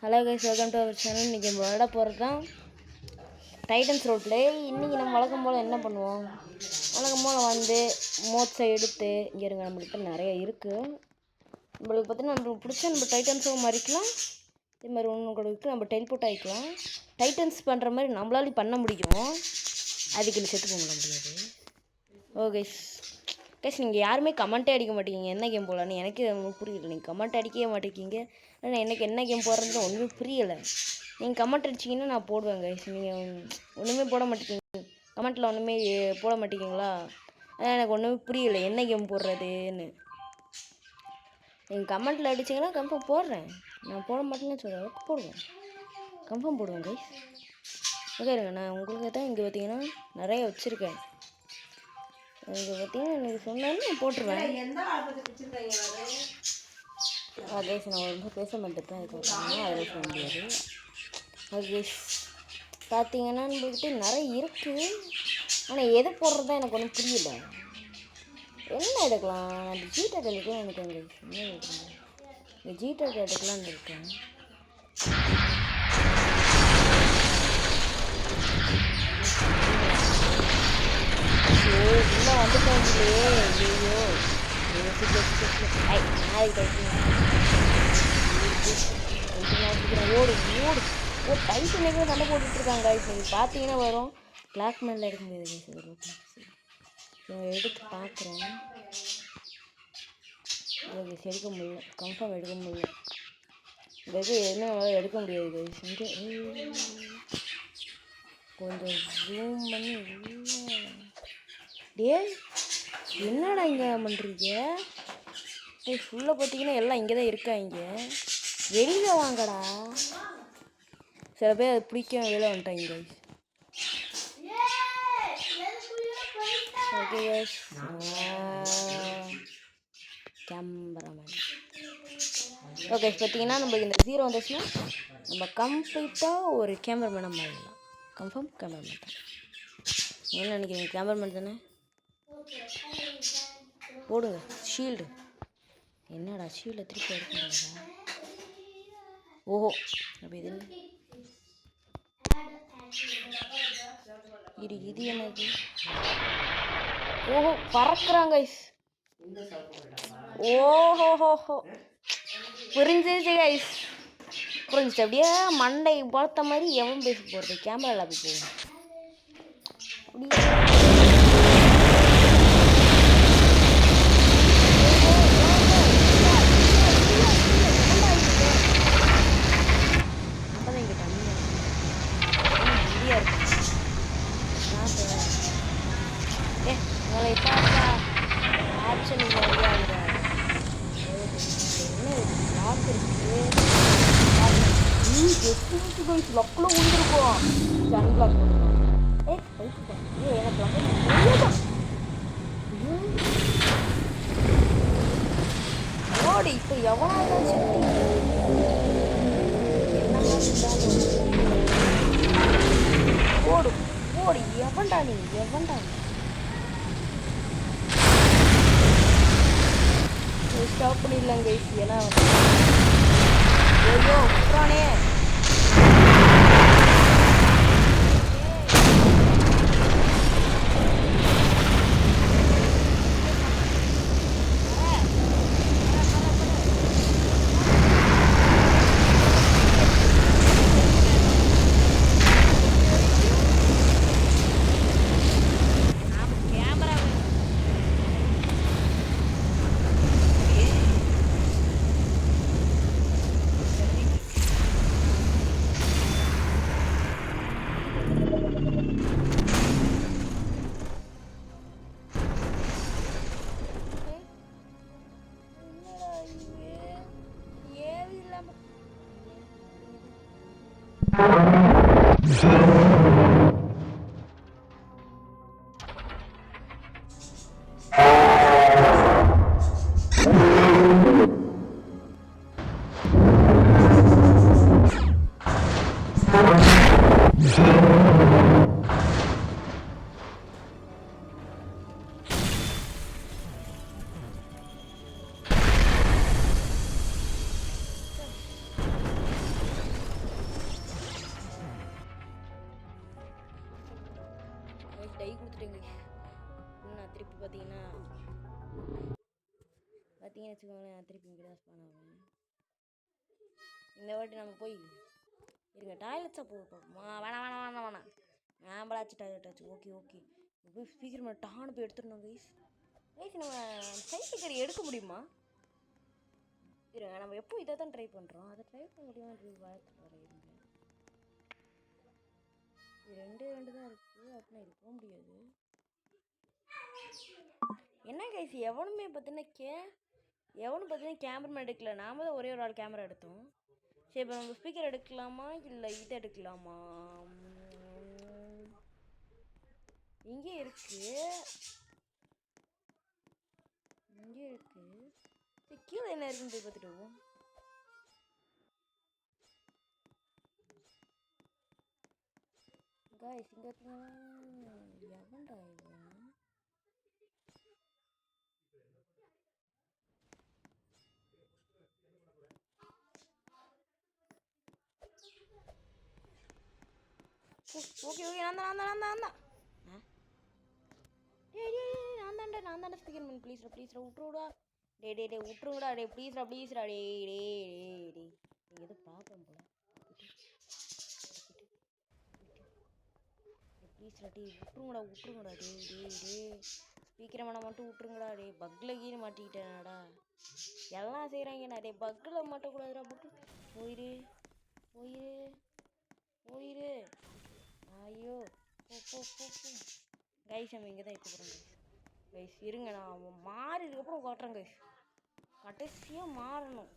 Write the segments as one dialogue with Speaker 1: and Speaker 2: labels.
Speaker 1: Hello guys, welcome to our channel. இன்றைக்கி நம்ம விளையாட போகிறது தான் டைட்டன்ஸ் ரோல் பிளே. இன்றைக்கி நம்ம வழக்கம் போல் என்ன பண்ணுவோம், வழக்கம் போல் வந்து மோட்ஸை எடுத்து இங்கே இருங்க. நம்மளுக்கு நிறைய இருக்குது. நம்மளுக்கு பார்த்தீங்கன்னா நம்மளுக்கு பிடிச்ச நம்ம டைட்டன்ஸும் மறிக்கலாம். இதே மாதிரி ஒன்று கூட இருக்குது. நம்ம டெலிபோர்ட் ஆகிக்கலாம். டைட்டன்ஸ் பண்ணுற மாதிரி நம்மளாலையும் பண்ண முடியும். அதுக்கு நீ செத்து போக முடியாது. ஓகே கைஸ், நீங்கள் யாருமே கமெண்ட்டே அடிக்க மாட்டேங்கிங்க என்ன கேம் போடலான்னு. எனக்கு புரியல. நீங்கள் கமெண்ட் அடிக்கவே மாட்டேங்கிங்க. ஆனால் எனக்கு என்ன கேம் போடுறதுன்னு ஒன்றுமே புரியலை. நீங்கள் கமெண்ட் அடிச்சிங்கன்னா நான் போடுவேன் கைஸ். நீங்கள் ஒன்றுமே போட மாட்டேங்கிங்க, கமெண்ட்டில் ஒன்றுமே போட மாட்டேங்கிங்களா? அதான் எனக்கு ஒன்றுமே புரியலை என்ன கேம் போடுறதுன்னு. நீங்கள் கமெண்ட்டில் அடிச்சிங்கன்னா கன்ஃபார்ம் போடுறேன். நான் போட மாட்டேன்னு சொல்கிறேன், போடுவேன், கன்ஃபார்ம் போடுவேன் கைஸ். ஓகே இருங்க, நான் உங்களுக்கு தான் இங்கே பார்த்தீங்கன்னா நிறைய வச்சுருக்கேன். இங்கே பார்த்தீங்கன்னா எனக்கு சொன்னாலும் நான் போட்டுருவேன். ஓகே, நான் ரொம்ப பேச மாட்டேன். இதுக்கு பார்த்தீங்கன்னா அதில் சொல்ல முடியாது. ஓகே பார்த்தீங்கன்னா நம்மகிட்ட நிறைய இருக்குது. ஆனால் எது போடுறது தான் எனக்கு ஒன்றும் புரியல. என்ன எடுக்கலாம்? அந்த ஜீட்டர் எடுக்கலாம். எனக்கு அங்கே என்ன எடுக்கணும்? இந்த ஜீட்டர் எடுக்கலான்னு இருக்கேன். இன்னும் வந்துட்டோம்லையே. ஐயோ ஓடு ஓடு ஓ டைட்டனுக்கு சண்டை போட்டுட்ருக்காங்க. இப்போ நீங்கள் பார்த்தீங்கன்னா வரும். கிளாக் மேனில் எடுக்க முடியாது. எடுத்து பார்க்குறேன். ஓகே எடுக்க முடியல, கன்ஃபார்ம் எடுக்க முடியல. என்ன எடுக்க முடியாது. கொஞ்சம் ஜூம் பண்ணி டே என்னடா இங்கே பண்ணுறீங்க? ஃபுல்லாக பார்த்தீங்கன்னா எல்லாம் இங்கே தான் இருக்காங்க. வெளியில் வாங்கடா. சில பேர் அது பிடிக்க வெளியில் வந்துட்டாங்க. Okay cameraman. ஓகே பார்த்தீங்கன்னா நம்ம இந்த 0 வந்துச்சுன்னா நம்ம கம்ப்ளீட்டாக ஒரு கேமராமேனை மாறிடலாம். கன்ஃபார்ம் கேமராமேன் தான். என்ன நினைக்கிறீங்க? கேமராமேன் தானே? போடுங்க ஷீல்டு. என்னடா ஷீல்டை திருப்பி எடுக்க முடியாதா? ஓஹோ அப்போ இது இது என்னது? ஓஹோ பறக்குறாங்க. ஓஹோஹோஹோ புரிஞ்சிருச்சு கைஸ், புரிஞ்சிச்சு. அப்படியே மண்டை பார்த்த மாதிரி எவன் பேச போகிறது? கேமராவில் அப்படி போகும். லக்குள்ள உழுந்துருக்கோம். அன்பிளாக் ஓடி. இப்போ எவனால ஓடு ஓடி. எவன்டா நீ? எவன்டா ஸ்டாப் பண்ணிடலாம் கைஸ். ஏன்னா ஐயோ குற்றானே. பார்த்தீங்கன்னா வச்சுக்கோங்களேன், நான் திருப்பி இங்கே தான் ஸ்பான் ஆகுவேன். இந்த வாட்டி நம்ம போய் இருங்க டாய்லெட்ஸாக போகிறோம். வேணாம் ஆம்பளாச்சு டாய்லெட் ஆச்சு. ஓகே போய் ஸ்பீக்கர் மேலே டான்னு போய் எடுத்துடணும் கைஸ். நம்ம ஸ்பீக்கர் எடுக்க முடியுமா? இருங்க, நம்ம எப்போ இதை தான் ட்ரை பண்ணுறோம். அதை ட்ரை பண்ண முடியுமான்னு வாழ்த்து வர இருங்க. இது ரெண்டு தான் இருக்குது அப்படின்னா இது போக முடியாது. என்ன கைஸ், எவனுமே பார்த்தீங்கன்னா கேமரா எடுக்கல. நாம தான் ஒரே ஒரு ஆள் கேமரா எடுத்தோம். சரி, இப்போ நம்ம ஸ்பீக்கர் எடுக்கலாமா இல்லை இதை எடுக்கலாமா? இங்கே இருக்கு சரி, கீழே என்ன இருக்குன்னு போய் பார்த்துட்டு கைஸ். இங்கே எவன்டா இவன்? ஓகே நான் தான்டா ஸ்பீக்கர் மேன். ப்ளீஸ்ரா விட்டுருடா. டே விட்டுருங்கடா. ப்ளீஸ்ரா டே எது ப்ராப்ளம் போல. ப்ளீஸ்ரா விட்டுருங்கடா டே ஸ்பீக்கரை மட்டும் விட்டுருங்கடா. டே பக்கில் கீழே மாட்டிக்கிட்டேனடா. எல்லாம் செய்கிறாங்கண்ணா. டே பக்கில் மாட்டக்கூடாதுடா. பக்கு போயிரு ஐயோ போ. கைஸ், நம்ம இங்கே தான் இருக்க போகிறோம் கைஸ். இருங்க, நான் மாறிதுக்கப்புறம் காட்டுறேன் கைஸ். கடைசியாக மாறணும்.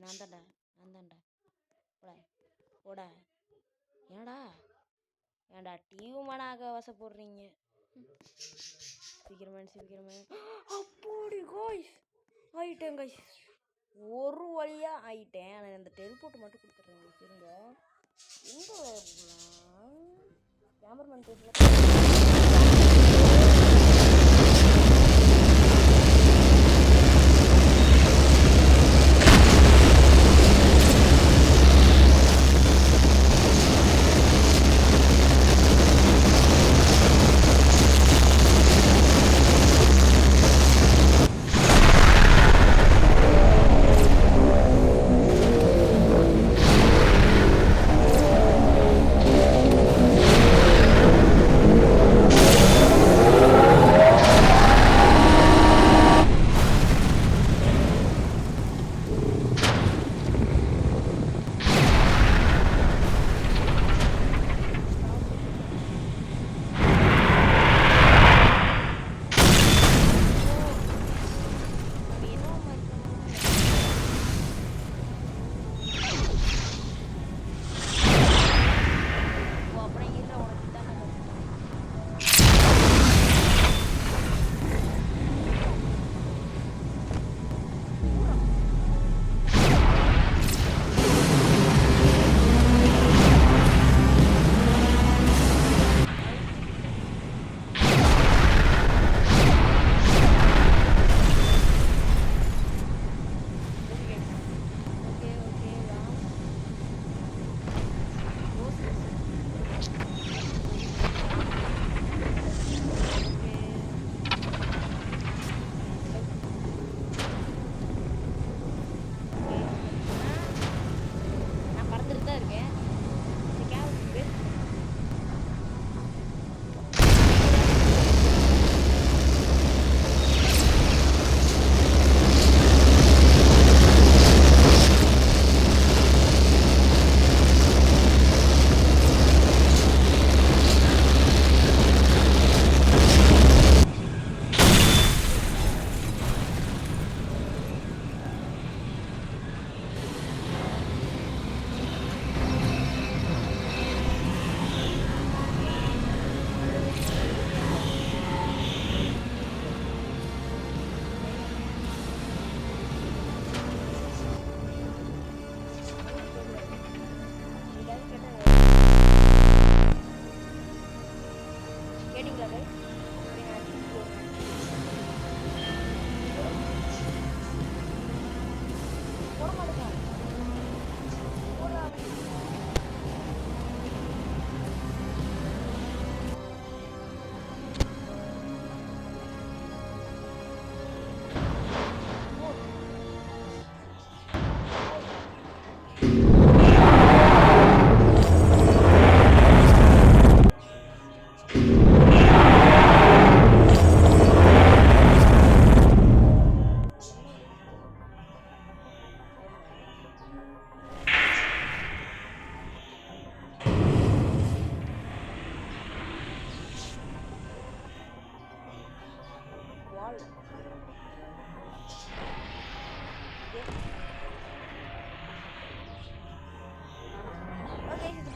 Speaker 1: நான் தான்டா போடா. ஏன்டா டிவி மனாக வசப்படுறீங்க? சீக்கிரமே அப்படி கைஸ் ஆயிட்டேன் கைஸ். ஒரு வழியாக ஆயிட்டேன். ஆனால் இந்த டெலிபோர்ட் மட்டும் கொடுத்துட்றேன் கைஸ். இருங்க, எங்கே கேமராமேன் பேசல.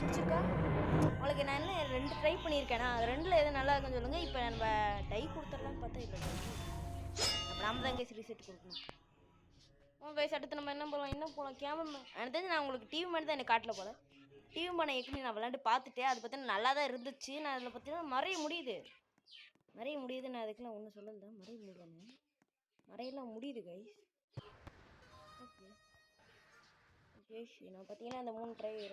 Speaker 1: பிடிச்சிருக்கா? உங்களுக்கு நான் என்ன 2 ட்ரை பண்ணியிருக்கேனா, அது 2ல் எது நல்லா இருக்குன்னு சொல்லுங்கள். இப்போ நம்ம டை கொடுத்துடலான்னு பார்த்தா இல்லை. அப்போ நாம தான் கைஸ் ரீசெட் கொடுக்கணும். கைஸ் அடுத்து நம்ம என்ன போகலாம் கேமரா. எனக்கு தெரிஞ்சு நான் உங்களுக்கு டிவி மேன் தான் எனக்கு காட்டல போல. டிவி மேனை ஏற்கனவே நான் விளாண்டு பார்த்துட்டேன். அதை பற்றி நல்லா தான் இருந்துச்சு. நான் அதில் பார்த்தீங்கன்னா மறைய முடியுது. நான் அதுக்கெல்லாம் ஒன்றும் சொல்லலை. மறையெல்லாம் முடியுது கைஸ். ஓகே நான் பார்த்தீங்கன்னா அந்த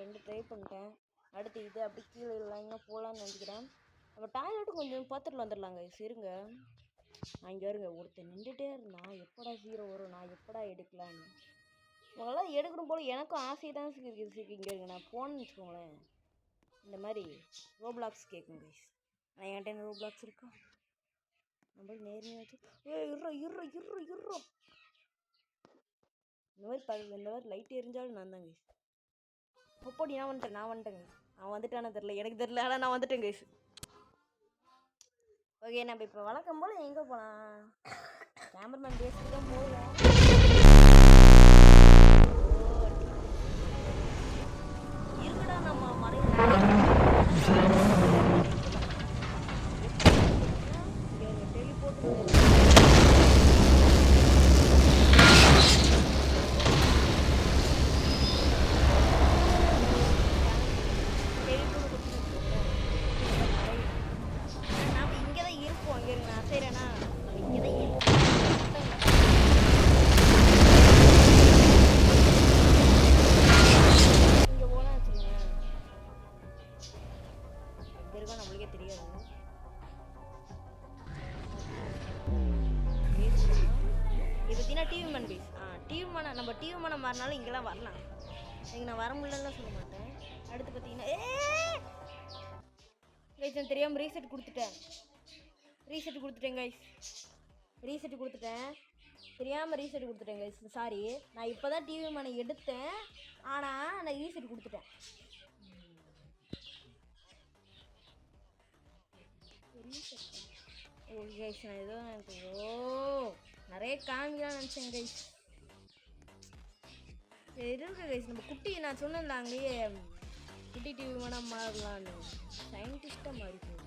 Speaker 1: 2 ட்ரை பண்ணிட்டேன். அடுத்து இது அப்படி கீழே இல்லைங்க போகலான்னு நினைக்கிறேன். நம்ம டாய்லெட்டும் கொஞ்சம் பார்த்துட்டு வந்துடலாங்க இருங்க. நான் இங்கே வருங்க ஒருத்தர் நின்றுட்டே இருந்தான். எப்படா 0 வரும், நான் எப்படா எடுக்கலான்னு. உங்களால் எடுக்கணும் போல் எனக்கும் ஆசை தான் இருக்குது. இங்கே இருங்க நான் போனேன்னு வச்சுக்கோங்களேன். இந்த மாதிரி ரோப்ளாக்ஸ் கேட்கும் கைஸ். நான் என்கிட்ட ரோப்ளாக்ஸ் இருக்கா நம்ம நேர்மையாக வச்சு இருறோம். இந்த மாதிரி லைட் எரிஞ்சாலும் நான் தான் கைஸ். அப்படி நான் வந்துட்டேன் கைஸ். அவன் வந்துட்டானே தெரில, எனக்கு தெரில, ஆனால் நான் வந்துட்டேன் கைஸ். ஓகே நம்ம இப்போ வழக்கம் போல் எங்கே போகலாம்? கேமராமேன் பேசிட்டு தான் போகலாம். இருக்கடா நம்ம மறைய நம்மளுக்கே தெரியாது. இது பார்த்தீங்கன்னா டிவி மேன் பேஸ். நம்ம டிவி மேனை மாறினாலும் இங்கெல்லாம் வரலாம். இங்கே நான் வர முடியலன்னு சொல்ல மாட்டேன். அடுத்து பார்த்தீங்கன்னா கைஸ் தெரியாமல் ரீசெட் கொடுத்துட்டேன் தெரியாமல் ரீசெட் கொடுத்துட்டேன் கைஸ். சாரி, நான் இப்போ தான் டிவி மேனை எடுத்தேன். ஆனால் நான் ரீசெட் கொடுத்துட்டேன். ஓகே கைஸ் நான் ஏதோ நிறைய காமிக்கலாம் நினச்சேன் கைஸ். இருக்கு கைஸ் நம்ம குட்டி நான் சொன்னேன்ல அங்கேயே குட்டி டிவி வேணால் மாறலான்னு. சயின்டிஸ்ட்டாக மாறி போகுது.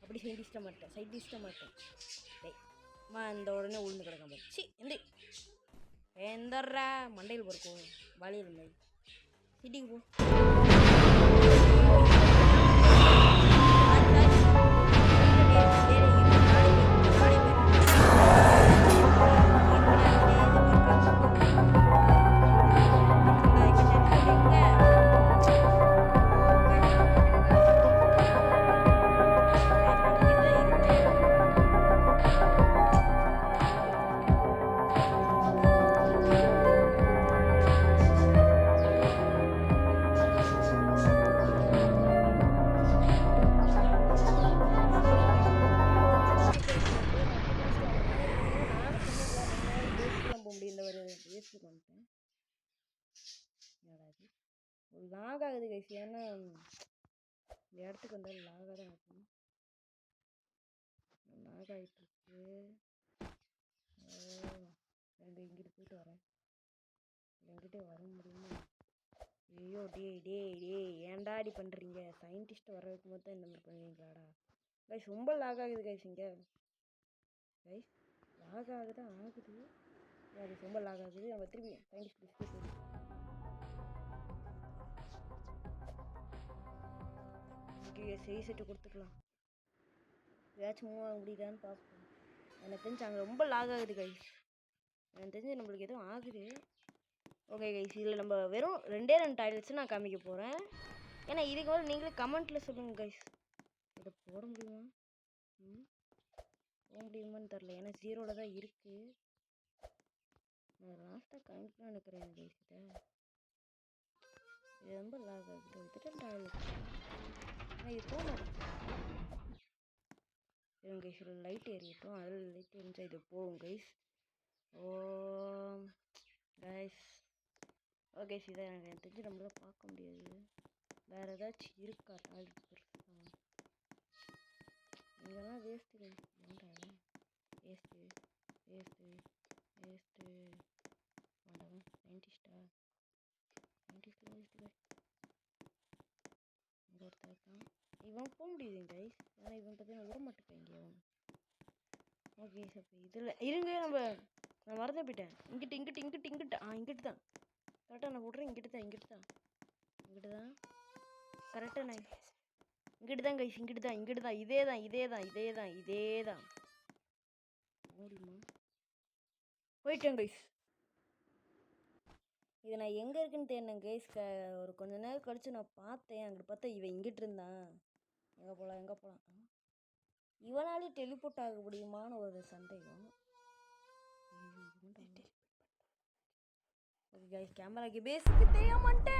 Speaker 1: அப்படி சயின்டிஸ்ட்டாக மாட்டேன் இந்த உடனே உளுந்து கிடக்காம சி எந்தர்றா மண்டையில் பொறுக்கும் வழியில் மாதிரி சிட்டிக்கு போ. லாக் ஆகுது கைஸ். ஏன்னா இந்த இடத்துக்கு வந்தாலும் லாகாக தான் ஆகும். லாக் ஆகிட்டுருக்கு. இங்கிட்டு போயிட்டு வரேன். என்கிட்ட வர முடியுமா? ஐயோ டே ஏன்டா இப்படி பண்ணுறீங்க? சயின்டிஸ்ட் வர வைக்கும் போது தான் இந்த மாதிரி பண்ணுவீங்களாடா கைஸ். ரொம்ப லாக் ஆகுது கைஸ். இங்கே கைஸ் லாக் ஆகுது. அது ரொம்ப லாக் ஆகுது. நம்ம திருப்பி சயின்டிஸ்ட் ரீசெட்டு கொடுத்துக்கலாம். ஏதாச்சும் மூவ் ஆக முடியுதான்னு பார்ப்போம். எனக்கு தெரிஞ்சு அங்கே ரொம்ப லாக் ஆகுது கைஸ். எனக்கு தெரிஞ்சு நம்மளுக்கு எதுவும் ஆகுது. ஓகே கைஸ் இதில் நம்ம வெறும் 2 டாய்லெட்ஸ் நான் காமிக்க போகிறேன். ஏன்னா இதுக்கு மேலே நீங்களே கமெண்ட்டில் சொல்லுங்கள் கைஸ். இதை போட முடியுமான்னு தெரில. ஏன்னா 0ல் தான் இருக்குது. நான் லாஸ்ட்டாக காமிக்கலாம்னு நினைக்கிறேன் கைஸ். இது ரொம்ப லாக் ஆகுது. வித்துட்டு டாய்லெட் இது போக மாட்டேன் கைஸ். லைட் எரியட்டும். அதில் லைட் எரிஞ்சா இது போகும் கைஸ். கைஸ் ஓகே இதை எனக்கு தெரிஞ்சு நம்மளால பார்க்க முடியாது. வேறு ஏதாச்சும் இருக்கா டாய்லெட் பெருசாக? இங்கெல்லாம் வேஸ்ட்டு கைஸ். ஏன்டா வேஸ்ட்டு வேண்டாம் சயின்டிஸ்டா இவன் போக முடியுது கைஸ். ஏன்னா இவன் பார்த்தீங்கன்னா விட மாட்டேங்க அவன். ஓகே சார் இதில் இருங்க. நான் மறந்தே போயிட்டேன். இங்கிட்டு இங்கிட்டு தான் கரெக்டாக நான் விட்றேன். இங்கிட்டு தான் கரெக்டாக நான் இங்கிட்டு தான் கைஸ். இங்கிட்டு தான் இதே தான் ஓடிமா போயிட்டேன் கைஸ். இது நான் எங்கே இருக்குன்னு தேடினேன் கைஸ். ஒரு கொஞ்ச நேரம் கழிச்சு நான் பார்த்தேன். அங்கிட்டு பார்த்தா இவன் இங்கிட்டு இருந்தான். எங்கே போகலாம் இவனாலே டெலிபோர்ட் ஆக முடியுமான்னு ஒரு சந்தேகம். ஓகே கைஸ், கேமராக்கு பேஸுக்கு தெரியாமட்டேன்.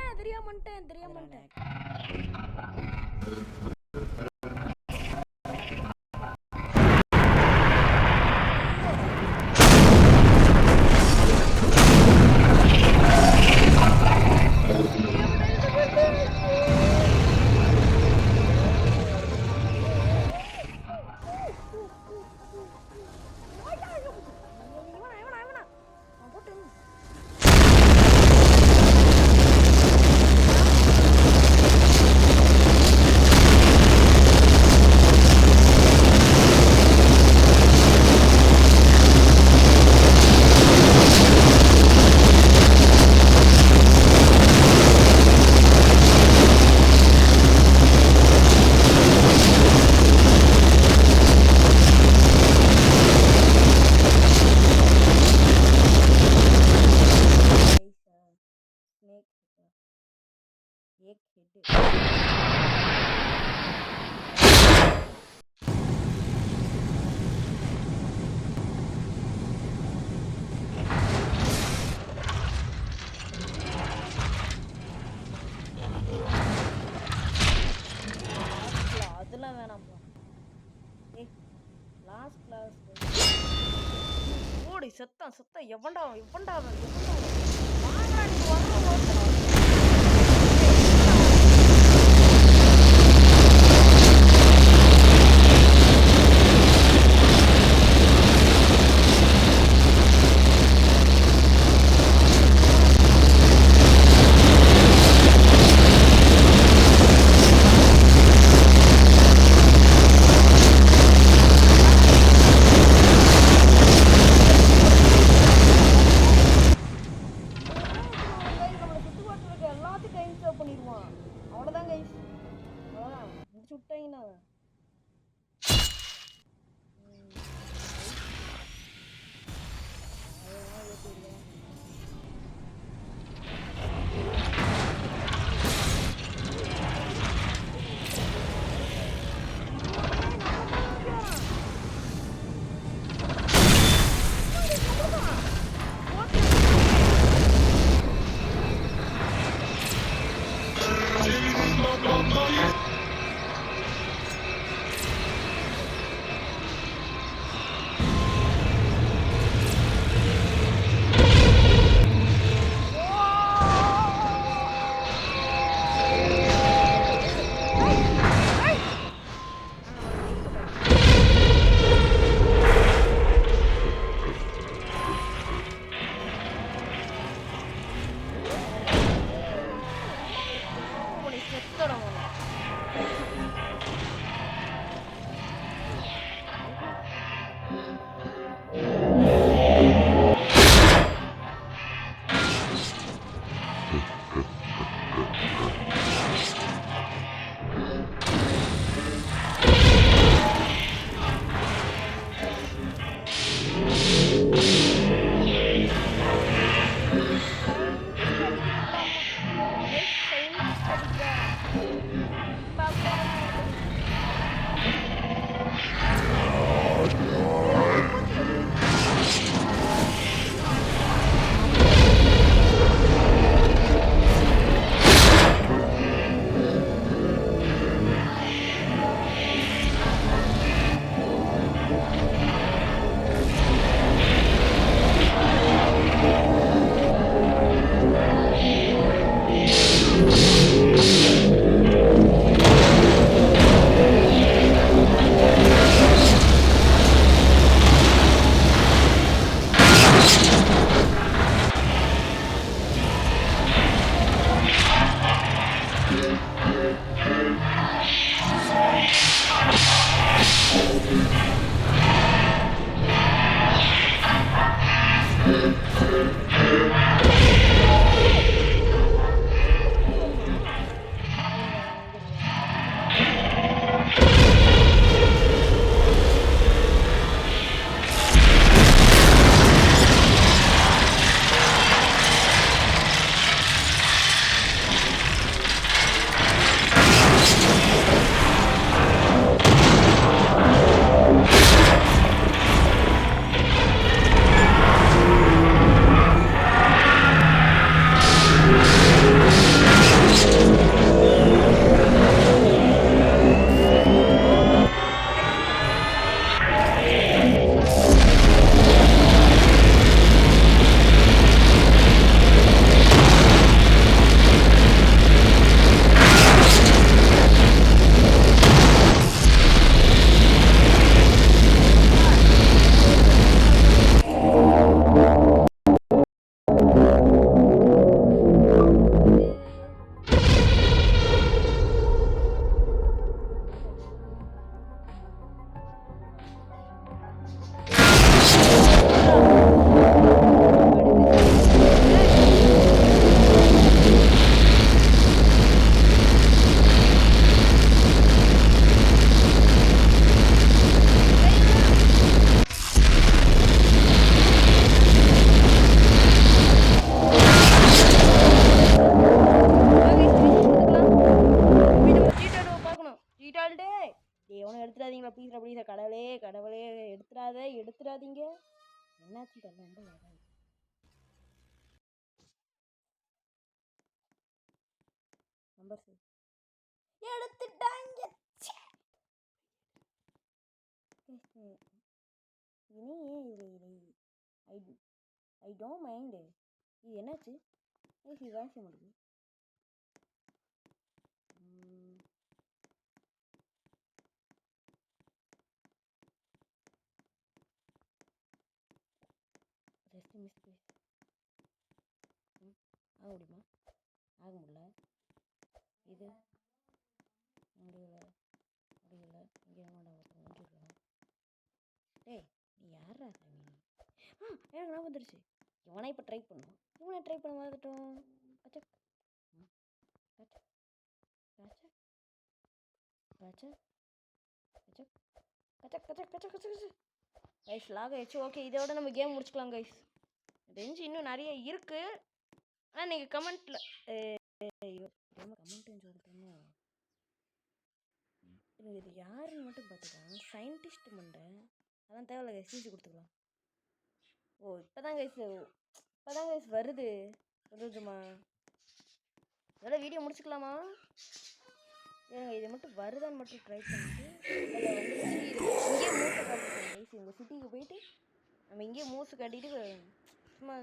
Speaker 1: அதெல்லாம் வேணாம்ப்பா. லாஸ்ட் கிளாஸ் ஓடி செத்தான் எவன்டா வாங்கடா நீ வரணும். நம்மளை சுட்டு எடுத்துடாதீங்களா ப்ளீஸ் ப்ளீஸ் கடவுளே கடவுளே எடுத்துடாதீங்க என்னாச்சு தெரியல ரொம்ப லேட்டாக நம்பர் எடுத்துட்டாங்க இனி ஐ ஐ டோன்ட் மைண்ட் இது என்னாச்சு இது வேலை செய்ய முடியுது ரெஸ்ட் மிஸ் ப்ளீஸ் ஆக முடியுமா ஆக முடியல இது முடியல முடியல இங்கே வேண்டாம் ஒருத்தர் முடிஞ்சிருக்கலாம் டேய் நீ யாரா சாமி எனக்கு நான் வந்துடுச்சு இவனை இப்போ ட்ரை பண்ணுவோம் இவனை ட்ரை பண்ண வந்துட்டோம் கச்சக் கச்சக் கச்சக் கச்சக் கச்சக் கச்சக் கச்சக் கச்சக் கச்சக் கைஸ் லாக் ஆயிடுச்சு ஓகே இதோட நம்ம கேம் முடிச்சுக்கலாம் கைஸ் தெரிஞ்சு இன்னும் நிறைய இருக்குது ஆனால் நீங்கள் கமெண்ட்டில் கமெண்ட்டுன்னு சொல்லிட்டேன்னு இது யாருன்னு மட்டும் பார்த்துக்கலாம் சயின்டிஸ்ட் மண்டை அதான் தேவையில்ல கைஸ் ஈஸி கொடுத்துக்கலாம் ஓ இப்போதான் கைஸ் வருது வருதுமா இதோட வீடியோ முடிச்சுக்கலாமா ஏங்க இது மட்டும் வருதான்னு மட்டும் ட்ரை பண்ணிட்டு இதில் வந்துச்சு இங்கேயே மூஸை காட்டிட்டேன் கைஸ் இந்த சிட்டிக்கு போயிட்டு நம்ம இங்கேயே மூஸை காட்டிட்டு சும்மா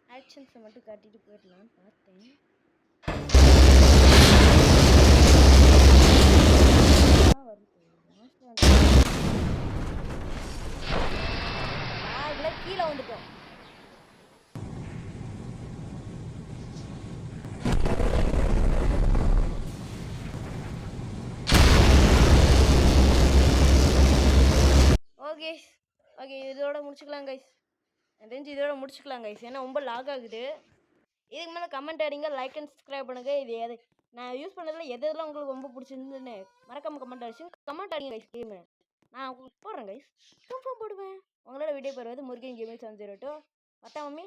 Speaker 1: ஆக்ஷன்ஸை மட்டும் காட்டிட்டு போயிடலான்னு பார்த்தேன் கீழே வந்துட்டோம் ஓகே ஓகே இதோட முடிச்சுக்கலாம் கைஸ் தெரிஞ்சு இதோட முடிச்சுக்கலாம் கைஸ் ஏன்னா ரொம்ப லாக் ஆகுது இதுக்கு மேலே கமெண்ட் அடிங்க லைக் அண்ட் சப்ஸ்கிரைப் பண்ணுங்க இது எது நான் யூஸ் பண்ணதில் எதெல்லாம் உங்களுக்கு ரொம்ப பிடிச்சிருந்துன்னு மறக்காம கமெண்ட் அடிச்சு கமெண்ட் அடிங்க கைஸ் கேமு நான் உங்களுக்கு போடுறேன் கைஸ் கன்ஃபார்ம் போடுவேன் உங்களோட வீடியோ பெறுவது முருகன் கேமிங் 702 மம்மி